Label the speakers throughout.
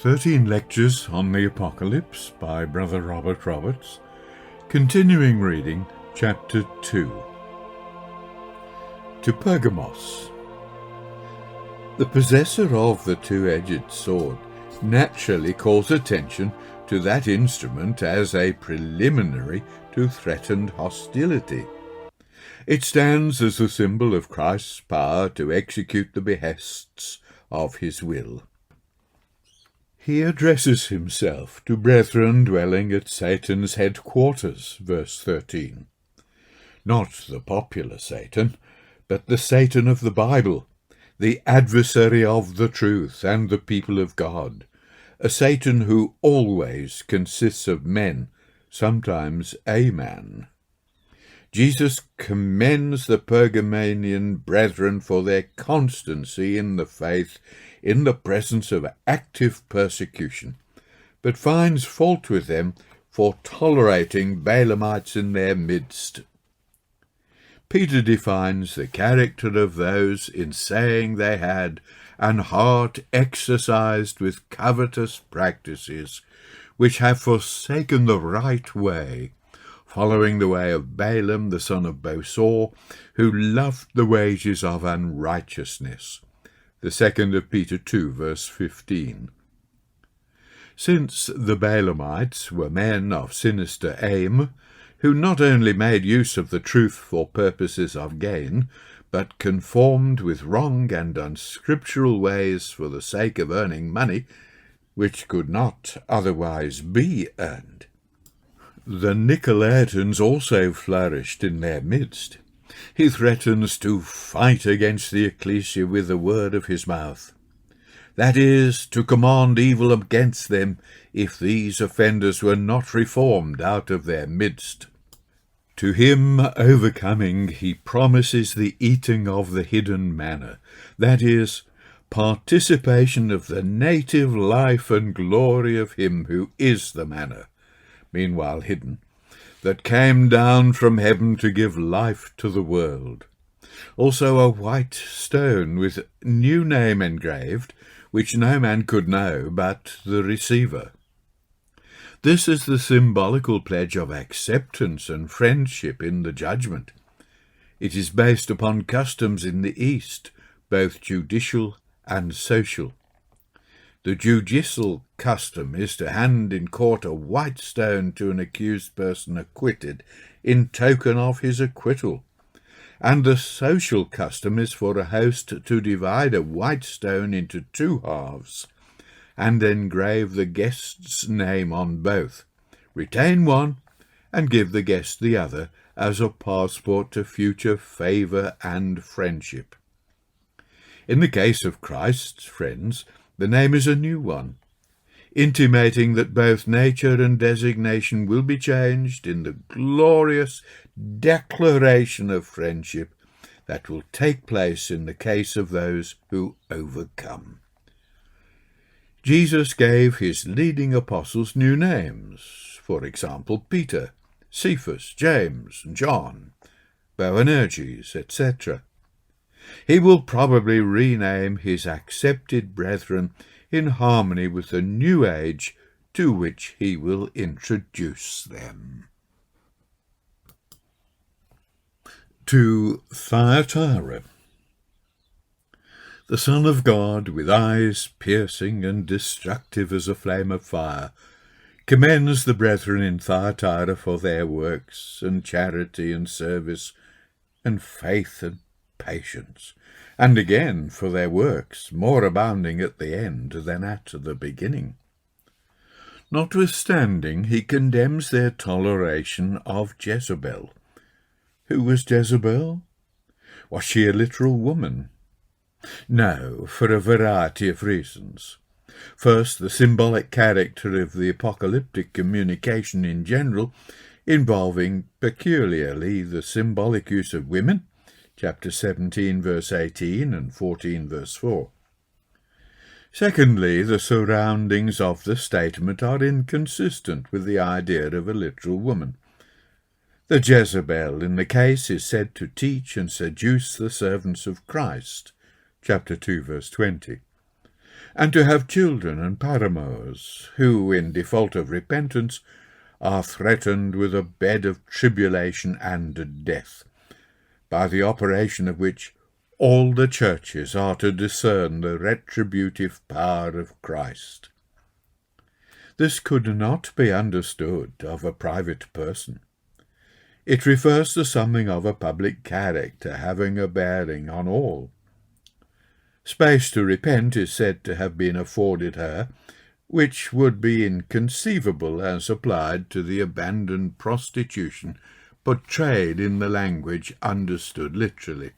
Speaker 1: 13 Lectures on the Apocalypse by Brother Robert Roberts, continuing reading Chapter 2. To Pergamos. The possessor of the two-edged sword naturally calls attention to that instrument as a preliminary to threatened hostility. It stands as a symbol of Christ's power to execute the behests of his will. He addresses himself to brethren dwelling at Satan's headquarters, verse 13. Not the popular Satan, but the Satan of the Bible, the adversary of the truth and the people of God, a Satan who always consists of men, sometimes a man. Jesus commends the Pergamanian brethren for their constancy in the faith in the presence of active persecution, but finds fault with them for tolerating Balaamites in their midst. Peter defines the character of those in saying they had an heart exercised with covetous practices, which have forsaken the right way, following the way of Balaam the son of Bosor, who loved the wages of unrighteousness. The second of Peter 2, verse 15. Since the Balaamites were men of sinister aim, who not only made use of the truth for purposes of gain, but conformed with wrong and unscriptural ways for the sake of earning money, which could not otherwise be earned. The Nicolaitans also flourished in their midst. He threatens to fight against the ecclesia with the word of his mouth. That is, to command evil against them if these offenders were not reformed out of their midst. To him overcoming he promises the eating of the hidden manna, that is, participation of the native life and glory of him who is the manna, meanwhile hidden, that came down from heaven to give life to the world. Also a white stone with new name engraved, which no man could know but the receiver. This is the symbolical pledge of acceptance and friendship in the judgment. It is based upon customs in the East, both judicial and social. The judicial custom is to hand in court a white stone to an accused person acquitted in token of his acquittal, and the social custom is for a host to divide a white stone into two halves and engrave the guest's name on both, retain one, and give the guest the other as a passport to future favour and friendship. In the case of Christ's friends, the name is a new one, intimating that both nature and designation will be changed in the glorious declaration of friendship that will take place in the case of those who overcome. Jesus gave his leading apostles new names, for example, Peter, Cephas, James, and John, Boanerges, etc. He will probably rename his accepted brethren in harmony with the new age to which he will introduce them. To Thyatira. The Son of God, with eyes piercing and destructive as a flame of fire, commends the brethren in Thyatira for their works and charity and service and faith and patience, and again for their works, more abounding at the end than at the beginning. Notwithstanding, he condemns their toleration of Jezebel. Who was Jezebel? Was she a literal woman? No, for a variety of reasons. First, the symbolic character of the apocalyptic communication in general, involving peculiarly the symbolic use of women, chapter 17, verse 18 and 14, verse 4. Secondly, the surroundings of the statement are inconsistent with the idea of a literal woman. The Jezebel in the case is said to teach and seduce the servants of Christ, chapter 2, verse 20. and to have children and paramours, who, in default of repentance, are threatened with a bed of tribulation and death, by the operation of which all the churches are to discern the retributive power of Christ. This could not be understood of a private person. It refers to something of a public character, having a bearing on all. Space to repent is said to have been afforded her, which would be inconceivable as applied to the abandoned prostitution portrayed in the language understood literally.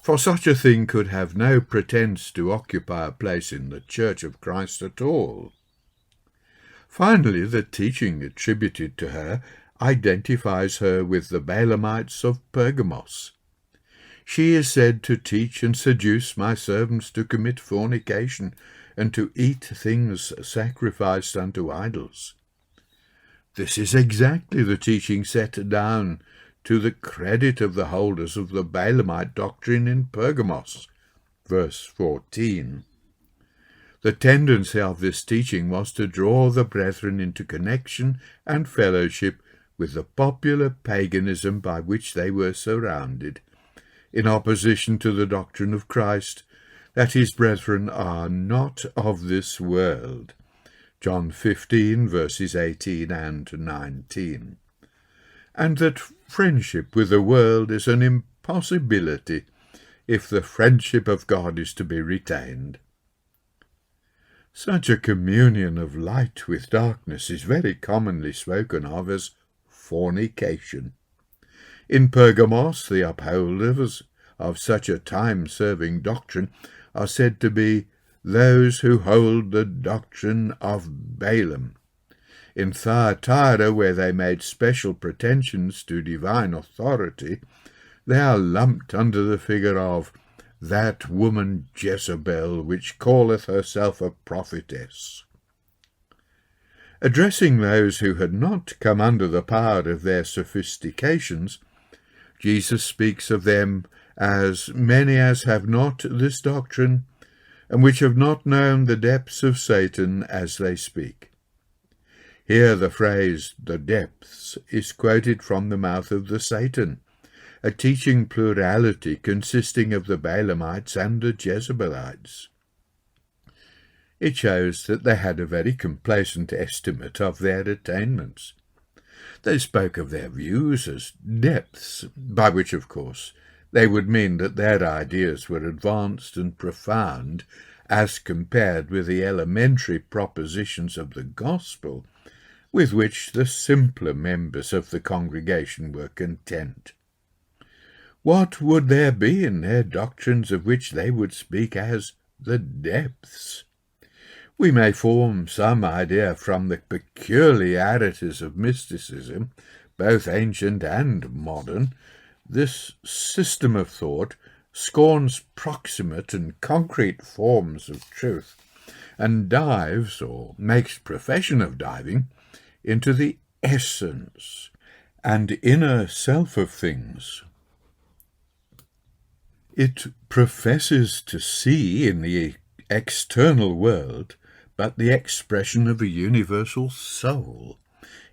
Speaker 1: For such a thing could have no pretence to occupy a place in the Church of Christ at all. Finally, the teaching attributed to her identifies her with the Balaamites of Pergamos. She is said to teach and seduce my servants to commit fornication and to eat things sacrificed unto idols. This is exactly the teaching set down to the credit of the holders of the Balaamite doctrine in Pergamos, verse 14. The tendency of this teaching was to draw the brethren into connection and fellowship with the popular paganism by which they were surrounded, in opposition to the doctrine of Christ, that his brethren are not of this world. John 15, verses 18 and 19. And that friendship with the world is an impossibility if the friendship of God is to be retained. Such a communion of light with darkness is very commonly spoken of as fornication. In Pergamos, the upholders of such a time-serving doctrine are said to be those who hold the doctrine of Balaam. In Thyatira, where they made special pretensions to divine authority, they are lumped under the figure of that woman Jezebel, which calleth herself a prophetess. Addressing those who had not come under the power of their sophistications, Jesus speaks of them as many as have not this doctrine, and which have not known the depths of Satan as they speak. Here the phrase, the depths, is quoted from the mouth of the Satan, a teaching plurality consisting of the Balaamites and the Jezebelites. It shows that they had a very complacent estimate of their attainments. They spoke of their views as depths, by which, of course, they would mean that their ideas were advanced and profound as compared with the elementary propositions of the gospel, with which the simpler members of the congregation were content. What would there be in their doctrines of which they would speak as the depths? We may form some idea from the peculiarities of mysticism, both ancient and modern. This system of thought scorns proximate and concrete forms of truth, and dives, or makes profession of diving, into the essence and inner self of things. It professes to see in the external world but the expression of a universal soul,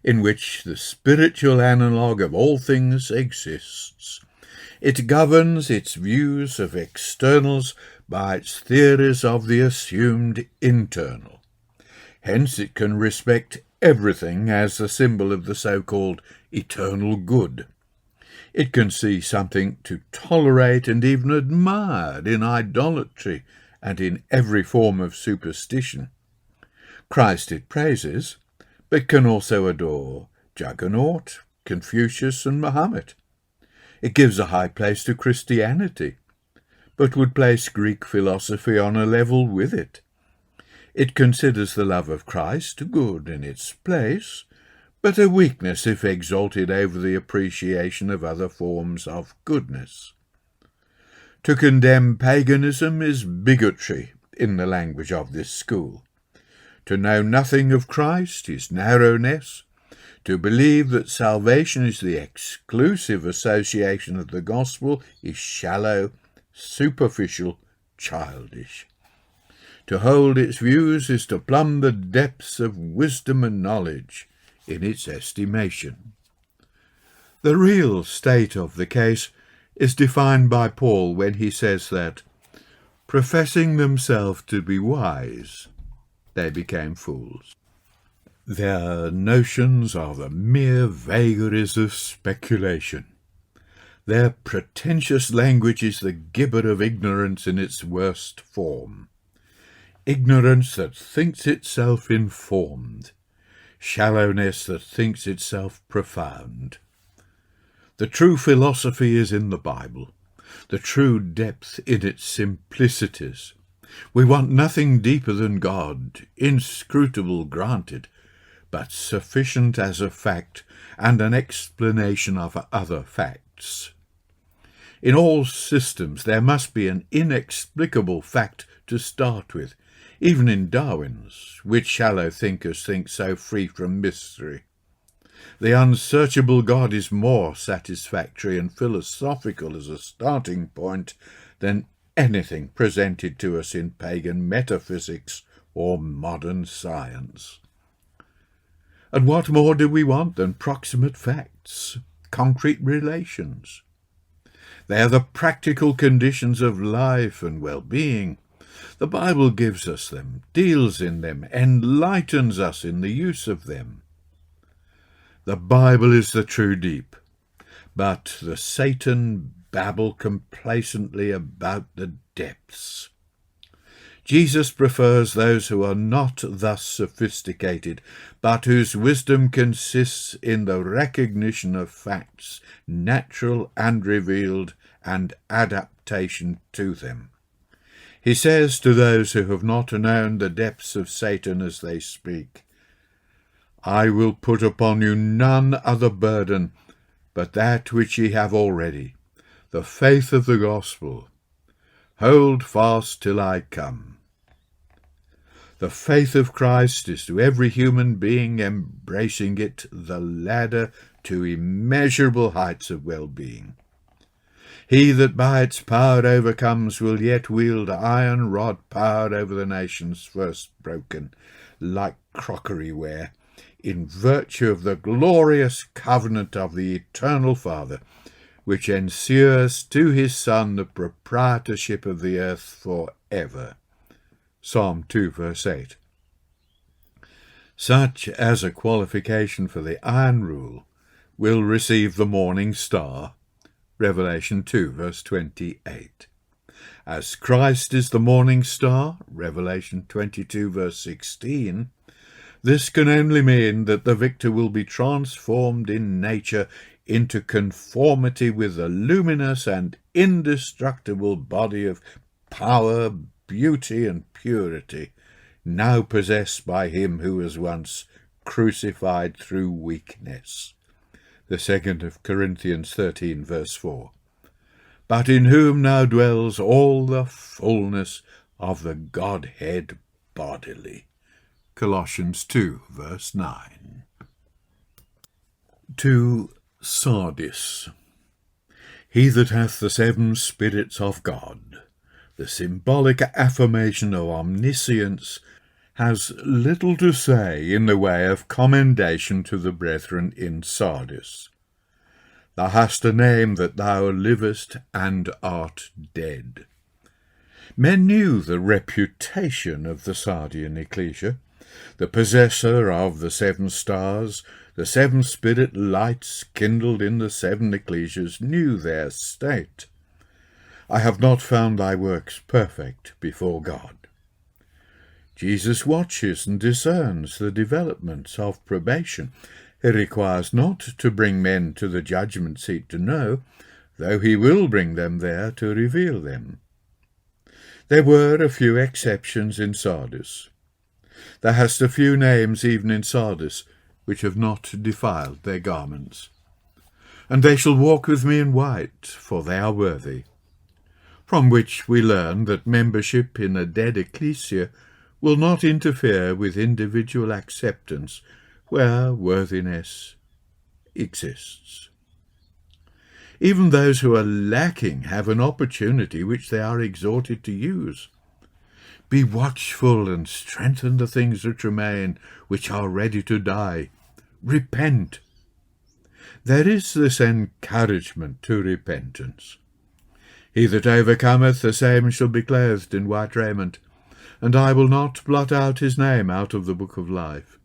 Speaker 1: in which the spiritual analogue of all things exists. It governs its views of externals by its theories of the assumed internal. Hence it can respect everything as the symbol of the so-called eternal good. It can see something to tolerate and even admire in idolatry and in every form of superstition. Christ it praises, but can also adore Juggernaut, Confucius, and Mohammed. It gives a high place to Christianity, but would place Greek philosophy on a level with it. It considers the love of Christ good in its place, but a weakness if exalted over the appreciation of other forms of goodness. To condemn paganism is bigotry in the language of this school. To know nothing of Christ is narrowness. To believe that salvation is the exclusive association of the gospel is shallow, superficial, childish. To hold its views is to plumb the depths of wisdom and knowledge in its estimation. The real state of the case is defined by Paul when he says that, professing themselves to be wise, they became fools. Their notions are the mere vagaries of speculation. Their pretentious language is the gibber of ignorance in its worst form. Ignorance that thinks itself informed, shallowness that thinks itself profound. The true philosophy is in the Bible, the true depth in its simplicities. We want nothing deeper than God, inscrutable granted, but sufficient as a fact and an explanation of other facts. In all systems there must be an inexplicable fact to start with, even in Darwin's, which shallow thinkers think so free from mystery. The unsearchable God is more satisfactory and philosophical as a starting point than anything presented to us in pagan metaphysics or modern science. And what more do we want than proximate facts, concrete relations? They are the practical conditions of life and well-being. The Bible gives us them, deals in them, enlightens us in the use of them. The Bible is the true deep, but the Satan babble complacently about the depths. Jesus prefers those who are not thus sophisticated, but whose wisdom consists in the recognition of facts, natural and revealed, and adaptation to them. He says to those who have not known the depths of Satan as they speak, I will put upon you none other burden but that which ye have already, the faith of the gospel. Hold fast till I come. The faith of Christ is to every human being embracing it the ladder to immeasurable heights of well-being. He that by its power overcomes will yet wield iron rod power over the nations first broken, like crockery ware, in virtue of the glorious covenant of the eternal Father, which ensures to his Son the proprietorship of the earth for ever. Psalm 2, verse 8. Such as a qualification for the iron rule will receive the morning star, Revelation 2, verse 28. As Christ is the morning star, Revelation 22, verse 16, this can only mean that the victor will be transformed in nature into conformity with the luminous and indestructible body of power, beauty, and purity, now possessed by him who was once crucified through weakness. The 2nd of Corinthians 13, verse 4. But in whom now dwells all the fullness of the Godhead bodily. Colossians 2, verse 9. To Sardis. He that hath the 7 spirits of God, the symbolic affirmation of omniscience, has little to say in the way of commendation to the brethren in Sardis. Thou hast a name that thou livest and art dead. Men knew the reputation of the Sardian ecclesia, the possessor of the 7 stars, the 7 spirit lights kindled in the 7 ecclesias, knew their state. I have not found thy works perfect before God. Jesus watches and discerns the developments of probation. He requires not to bring men to the judgment seat to know, though he will bring them there to reveal them. There were a few exceptions in Sardis. Thou hast a few names even in Sardis, which have not defiled their garments. And they shall walk with me in white, for they are worthy. From which we learn that membership in a dead ecclesia will not interfere with individual acceptance where worthiness exists. Even those who are lacking have an opportunity which they are exhorted to use. Be watchful and strengthen the things that remain, which are ready to die. Repent. There is this encouragement to repentance. He that overcometh, the same shall be clothed in white raiment, and I will not blot out his name out of the book of life,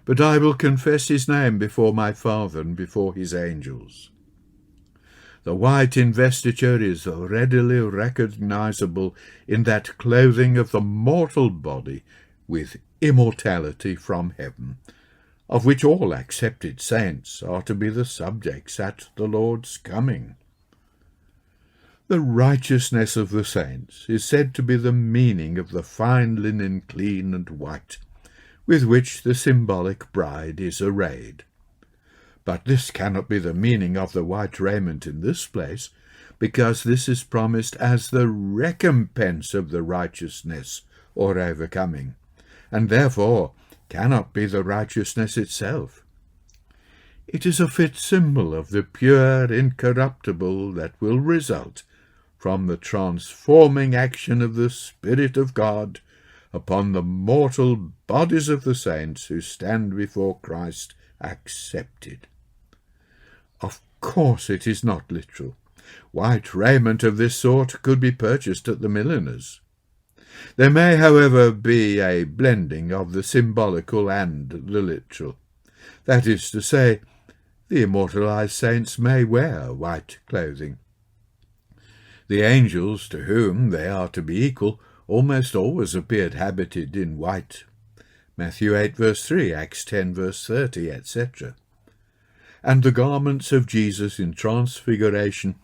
Speaker 1: but I will confess his name before my Father and before his angels. The white investiture is readily recognizable in that clothing of the mortal body with immortality from heaven, of which all accepted saints are to be the subjects at the Lord's coming. The righteousness of the saints is said to be the meaning of the fine linen clean and white, with which the symbolic bride is arrayed. But this cannot be the meaning of the white raiment in this place, because this is promised as the recompense of the righteousness or overcoming, and therefore cannot be the righteousness itself. It is a fit symbol of the pure incorruptible that will result from the transforming action of the Spirit of God upon the mortal bodies of the saints who stand before Christ accepted. Of course it is not literal. White raiment of this sort could be purchased at the milliner's. There may, however, be a blending of the symbolical and the literal. That is to say, the immortalized saints may wear white clothing. The angels, to whom they are to be equal, almost always appeared habited in white. Matthew 8 verse 3, Acts 10 verse 30, etc. And the garments of Jesus in transfiguration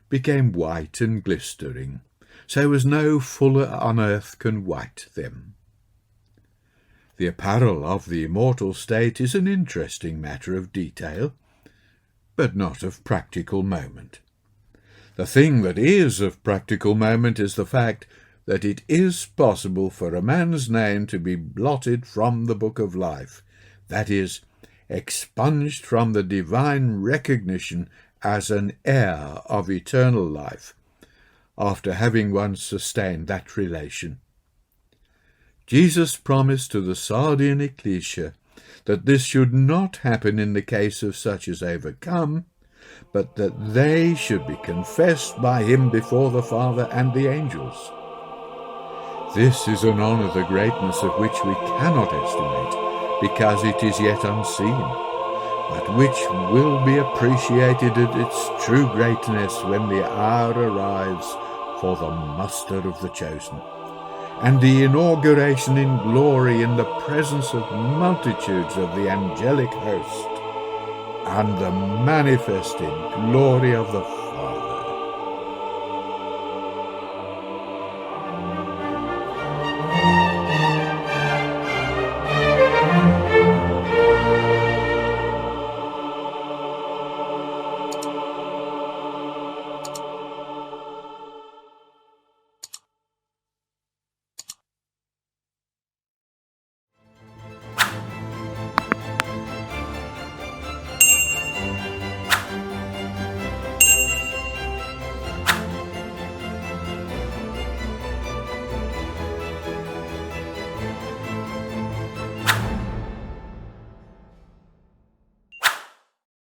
Speaker 1: became white and glistering, so as no fuller on earth can white them. The apparel of the immortal state is an interesting matter of detail, but not of practical moment. The thing that is of practical moment is the fact that it is possible for a man's name to be blotted from the book of life, that is, expunged from the divine recognition as an heir of eternal life, after having once sustained that relation. Jesus promised to the Sardian ecclesia that this should not happen in the case of such as overcome, but that they should be confessed by him before the Father and the angels. This is an honour the greatness of which we cannot estimate, because it is yet unseen, but which will be appreciated at its true greatness when the hour arrives for the muster of the chosen, and the inauguration in glory in the presence of multitudes of the angelic host, and the manifested glory of the